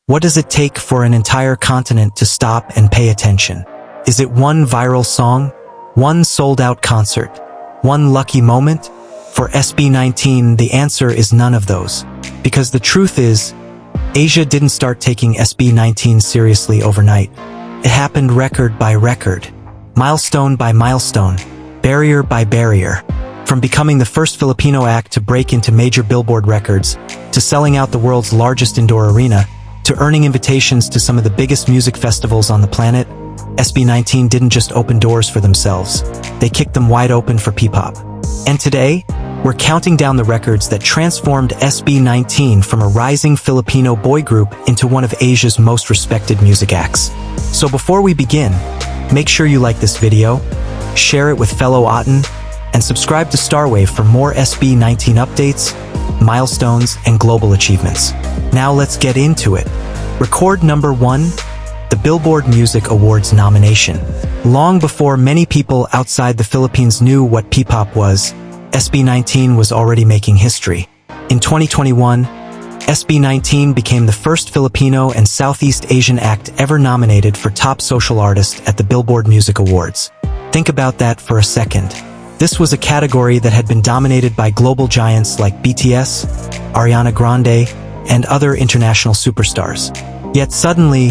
What does it take for an entire continent to stop and pay attention? Is it one viral song? One sold-out concert? One lucky moment? For SB19, the answer is none of those. Because the truth is, Asia didn't start taking SB19 seriously overnight. It happened record by record, milestone by milestone, barrier by barrier. From becoming the first Filipino act to break into major Billboard records, to selling out the world's largest indoor arena, to earning invitations to some of the biggest music festivals on the planet, SB19 didn't just open doors for themselves. They kicked them wide open for P-pop. And today, we're counting down the records that transformed SB19 from a rising Filipino boy group into one of Asia's most respected music acts. So before we begin, make sure you like this video, share it with fellow Otten, and subscribe to Starwave for more SB19 updates, milestones, and global achievements. Now let's get into it. Record number 1, the Billboard Music Awards nomination. Long before many people outside the Philippines knew what P-pop was, SB19 was already making history. In 2021, SB19 became the first Filipino and Southeast Asian act ever nominated for Top Social Artist at the Billboard Music Awards. Think about that for a second. This was a category that had been dominated by global giants like BTS, Ariana Grande, and other international superstars. Yet suddenly,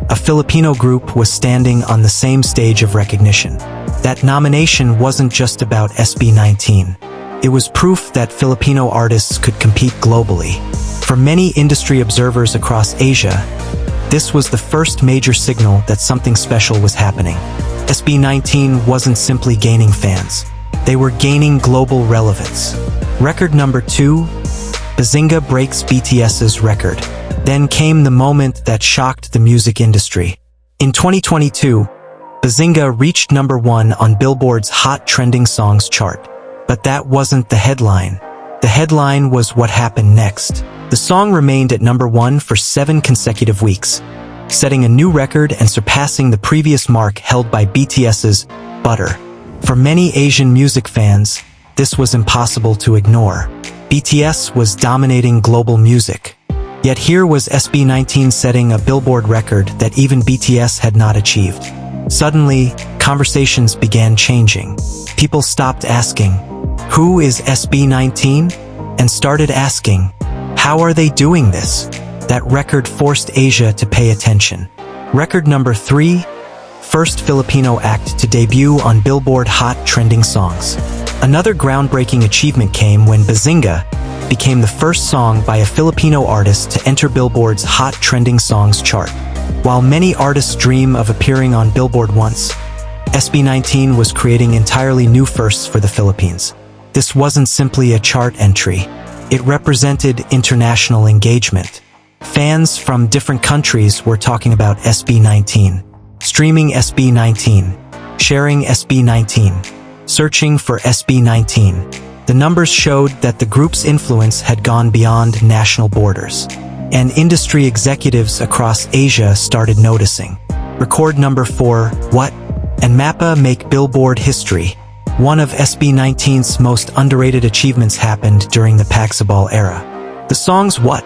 a Filipino group was standing on the same stage of recognition. That nomination wasn't just about SB19. It was proof that Filipino artists could compete globally. For many industry observers across Asia, this was the first major signal that something special was happening. SB19 wasn't simply gaining fans. They were gaining global relevance. Record number 2, Bazinga breaks BTS's record. Then came the moment that shocked the music industry. In 2022, Bazinga reached number 1 on Billboard's Hot Trending Songs chart. But that wasn't the headline. The headline was what happened next. The song remained at number 1 for 7 consecutive weeks, setting a new record and surpassing the previous mark held by BTS's Butter. For many Asian music fans, this was impossible to ignore. BTS was dominating global music. Yet here was SB19 setting a Billboard record that even BTS had not achieved. Suddenly, conversations began changing. People stopped asking, "Who is SB19?" and started asking, "How are they doing this?" That record forced Asia to pay attention. Record number 3, first Filipino act to debut on Billboard Hot Trending Songs. Another groundbreaking achievement came when Bazinga became the first song by a Filipino artist to enter Billboard's Hot Trending Songs chart. While many artists dream of appearing on Billboard once, SB19 was creating entirely new firsts for the Philippines. This wasn't simply a chart entry. It represented international engagement. Fans from different countries were talking about SB19, streaming SB19, sharing SB19, searching for SB19. The numbers showed that the group's influence had gone beyond national borders, and industry executives across Asia started noticing. Record number 4, What? And Mappa make Billboard history. One of SB19's most underrated achievements happened during the Pagsabal era. The songs What?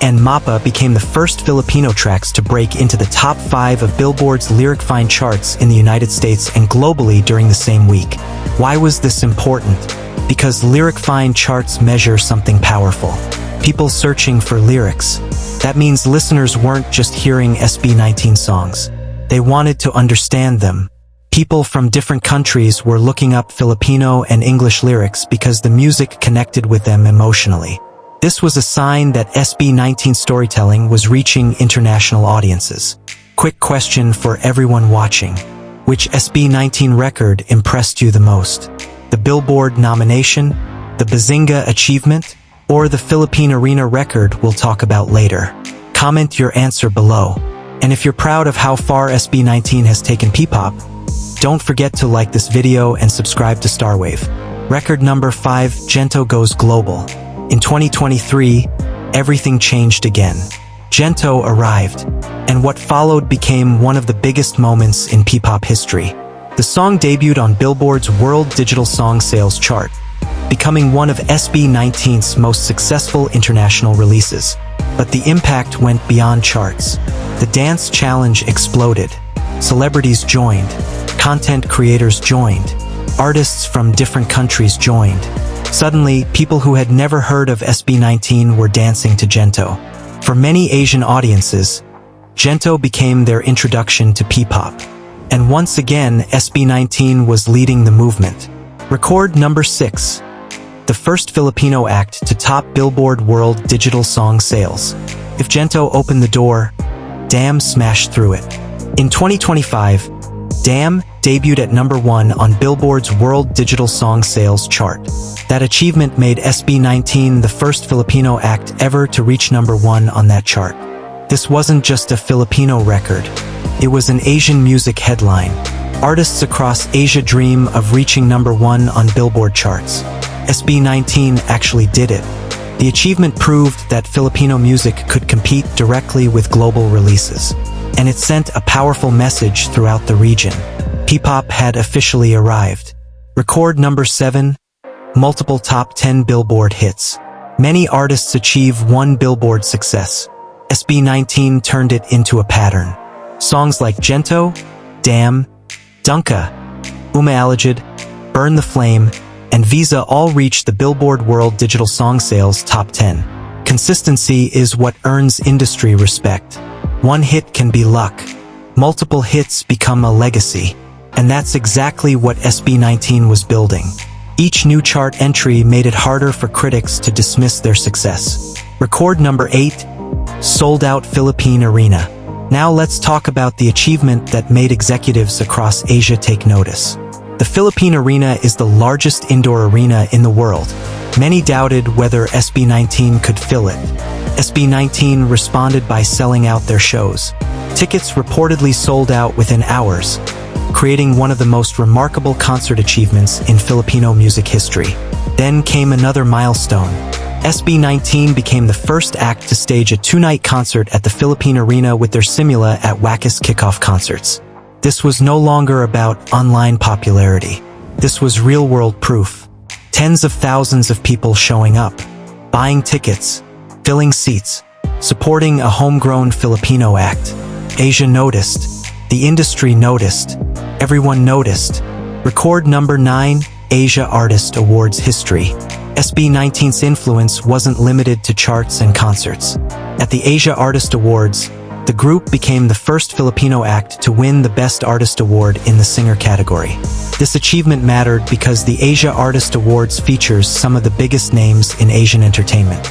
and Mappa became the first Filipino tracks to break into the top 5 of Billboard's LyricFind charts in the United States and globally during the same week. Why was this important? Because LyricFind charts measure something powerful. People searching for lyrics. That means listeners weren't just hearing SB19 songs. They wanted to understand them. People from different countries were looking up Filipino and English lyrics because the music connected with them emotionally. This was a sign that SB19 storytelling was reaching international audiences. Quick question for everyone watching. Which SB19 record impressed you the most? The Billboard nomination, the Bazinga achievement, or the Philippine Arena record we'll talk about later? Comment your answer below. And if you're proud of how far SB19 has taken P-pop, don't forget to like this video and subscribe to Starwave. Record number 5, Gento goes global. In 2023, everything changed again. Gento arrived, and what followed became one of the biggest moments in P-pop history. The song debuted on Billboard's World Digital Song Sales chart, becoming one of SB19's most successful international releases. But the impact went beyond charts. The dance challenge exploded. Celebrities joined. Content creators joined. Artists from different countries joined. Suddenly, people who had never heard of SB19 were dancing to Gento. For many Asian audiences, Gento became their introduction to P-pop. And once again, SB19 was leading the movement. Record number 6. The first Filipino act to top Billboard World Digital Song Sales. If Gento opened the door, Damn smashed through it. In 2025, Damn debuted at number 1 on Billboard's World Digital Song Sales chart. That achievement made SB19 the first Filipino act ever to reach number 1 on that chart. This wasn't just a Filipino record. It was an Asian music headline. Artists across Asia dream of reaching number 1 on Billboard charts. SB19 actually did it. The achievement proved that Filipino music could compete directly with global releases. And it sent a powerful message throughout the region. P-pop had officially arrived. Record number 7. Multiple top 10 Billboard hits. Many artists achieve one Billboard success. SB19 turned it into a pattern. Songs like Gento, Damn, Dunka, Umaalagid, Burn the Flame, and Visa all reached the Billboard World Digital Song Sales Top 10. Consistency is what earns industry respect. One hit can be luck. Multiple hits become a legacy. And that's exactly what SB19 was building. Each new chart entry made it harder for critics to dismiss their success. Record number 8. Sold out Philippine Arena. Now let's talk about the achievement that made executives across Asia take notice. The Philippine Arena is the largest indoor arena in the world. Many doubted whether SB19 could fill it. SB19 responded by selling out their shows. Tickets reportedly sold out within hours, creating one of the most remarkable concert achievements in Filipino music history. Then came another milestone. SB19 became the first act to stage a two-night concert at the Philippine Arena with their Simula at Wakas kickoff concerts. This was no longer about online popularity. This was real-world proof. Tens of thousands of people showing up, buying tickets, filling seats, supporting a homegrown Filipino act. Asia noticed. The industry noticed. Everyone noticed. Record number 9, Asia Artist Awards history. SB19's influence wasn't limited to charts and concerts. At the Asia Artist Awards, the group became the first Filipino act to win the Best Artist Award in the singer category. This achievement mattered because the Asia Artist Awards features some of the biggest names in Asian entertainment.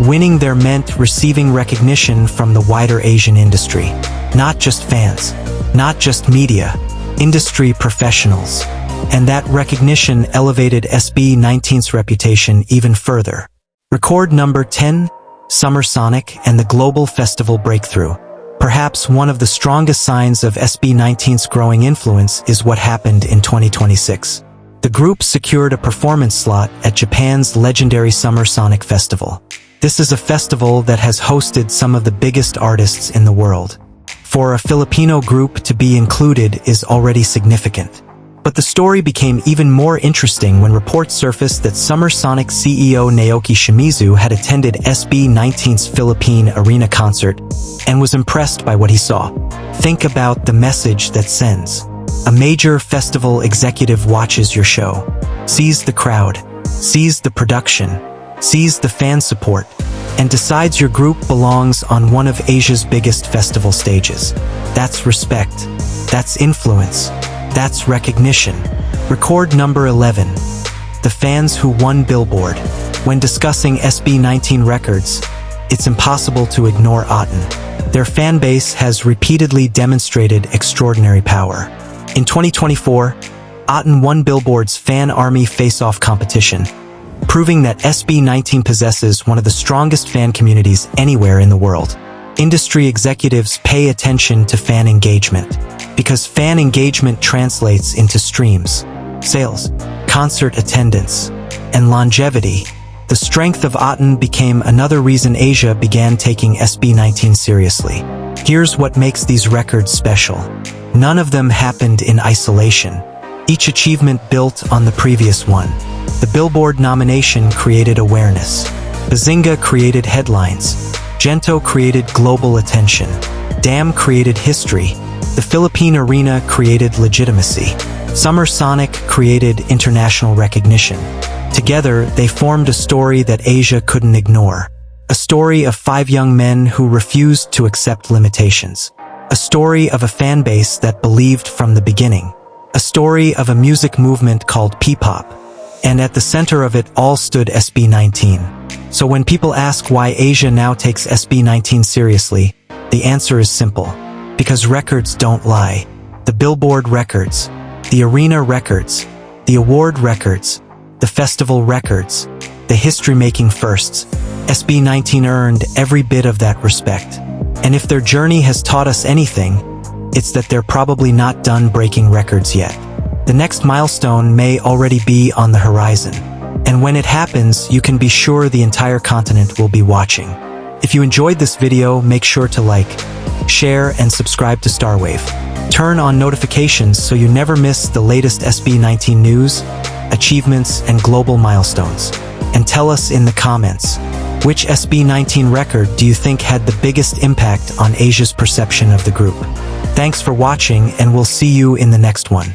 Winning there meant receiving recognition from the wider Asian industry. Not just fans, not just media, industry professionals. And that recognition elevated SB19's reputation even further. Record number 10, Summer Sonic and the Global Festival Breakthrough. Perhaps one of the strongest signs of SB19's growing influence is what happened in 2026. The group secured a performance slot at Japan's legendary Summer Sonic Festival. This is a festival that has hosted some of the biggest artists in the world. For a Filipino group to be included is already significant. But the story became even more interesting when reports surfaced that Summer Sonic CEO Naoki Shimizu had attended SB19's Philippine Arena concert and was impressed by what he saw. Think about the message that sends. A major festival executive watches your show, sees the crowd, sees the production, sees the fan support, and decides your group belongs on one of Asia's biggest festival stages. That's respect. That's influence. That's recognition. Record number 11. The fans who won Billboard. When discussing SB19 records, it's impossible to ignore Aten. Their fan base has repeatedly demonstrated extraordinary power. In 2024, Aten won Billboard's Fan Army Face-Off competition, proving that SB19 possesses one of the strongest fan communities anywhere in the world. Industry executives pay attention to fan engagement, because fan engagement translates into streams, sales, concert attendance, and longevity. The strength of Aten became another reason Asia began taking SB19 seriously. Here's what makes these records special. None of them happened in isolation. Each achievement built on the previous one. The Billboard nomination created awareness. Bazinga created headlines. Gento created global attention. Damn created history. The Philippine Arena created legitimacy. Summer Sonic created international recognition. Together, they formed a story that Asia couldn't ignore. A story of 5 young men who refused to accept limitations. A story of a fan base that believed from the beginning. A story of a music movement called P-pop. And at the center of it all stood SB19. So when people ask why Asia now takes SB19 seriously, the answer is simple. Because records don't lie. The Billboard records, the arena records, the award records, the festival records, the history-making firsts, SB19 earned every bit of that respect. And if their journey has taught us anything, it's that they're probably not done breaking records yet. The next milestone may already be on the horizon. And when it happens, you can be sure the entire continent will be watching. If you enjoyed this video, make sure to like, share, and subscribe to Starwave. Turn on notifications so you never miss the latest SB19 news, achievements, and global milestones. And tell us in the comments, which SB19 record do you think had the biggest impact on Asia's perception of the group? Thanks for watching, and we'll see you in the next one.